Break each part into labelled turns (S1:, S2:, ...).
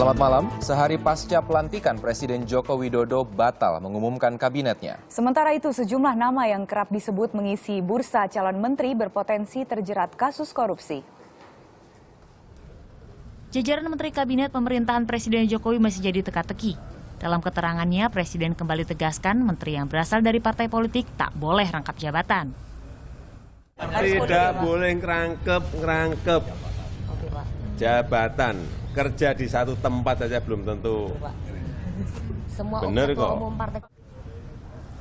S1: Selamat malam. Sehari pasca pelantikan, Presiden Joko Widodo batal mengumumkan kabinetnya.
S2: Sementara itu, sejumlah nama yang kerap disebut mengisi bursa calon menteri berpotensi terjerat kasus korupsi.
S3: Jajaran Menteri Kabinet pemerintahan Presiden Jokowi masih jadi teka-teki. Dalam keterangannya, Presiden kembali tegaskan menteri yang berasal dari partai politik tak boleh rangkap jabatan.
S4: Tidak boleh ngerangkep jabatan. Kerja di satu tempat saja belum tentu benar kok.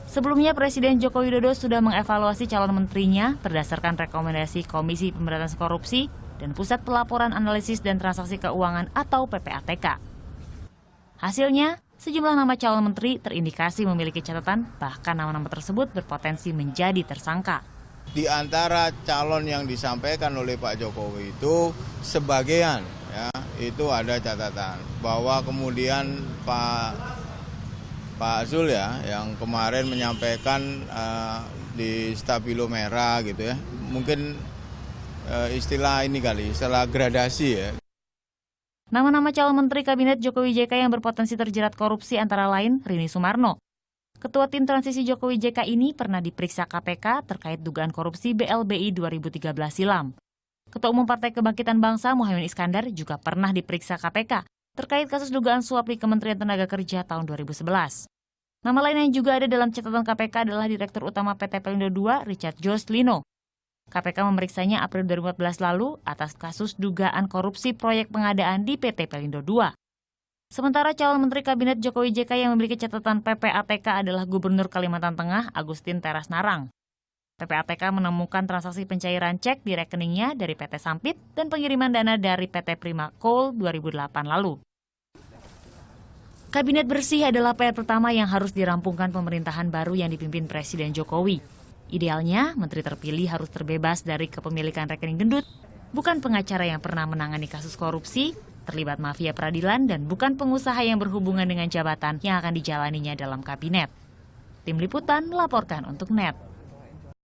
S3: Sebelumnya, Presiden Joko Widodo sudah mengevaluasi calon menterinya berdasarkan rekomendasi Komisi Pemberantasan Korupsi dan Pusat Pelaporan Analisis dan Transaksi Keuangan atau PPATK. Hasilnya, sejumlah nama calon menteri terindikasi memiliki catatan, bahkan nama-nama tersebut berpotensi menjadi tersangka.
S5: Di antara calon yang disampaikan oleh Pak Jokowi itu sebagian ya itu ada catatan bahwa kemudian Pak Zul ya yang kemarin menyampaikan di stabilo merah gitu ya, mungkin istilah ini kali, istilah gradasi ya.
S3: Nama-nama calon menteri Kabinet Jokowi JK yang berpotensi terjerat korupsi antara lain Rini Sumarno. Ketua tim transisi Jokowi JK ini pernah diperiksa KPK terkait dugaan korupsi BLBI 2013 silam. Ketua Umum Partai Kebangkitan Bangsa Muhaimin Iskandar juga pernah diperiksa KPK terkait kasus dugaan suap di Kementerian Tenaga Kerja tahun 2011. Nama lain yang juga ada dalam catatan KPK adalah Direktur Utama PT Pelindo II, Richard Joslino. KPK memeriksanya April 2014 lalu atas kasus dugaan korupsi proyek pengadaan di PT Pelindo II. Sementara calon Menteri Kabinet Jokowi JK yang memiliki catatan PPATK adalah Gubernur Kalimantan Tengah Agustin Teras Narang. PPATK menemukan transaksi pencairan cek di rekeningnya dari PT Sampit dan pengiriman dana dari PT Prima Coal 2008 lalu. Kabinet bersih adalah PR pertama yang harus dirampungkan pemerintahan baru yang dipimpin Presiden Jokowi. Idealnya, menteri terpilih harus terbebas dari kepemilikan rekening gendut, bukan pengacara yang pernah menangani kasus korupsi, terlibat mafia peradilan, dan bukan pengusaha yang berhubungan dengan jabatan yang akan dijalaninya dalam kabinet. Tim Liputan melaporkan untuk NET.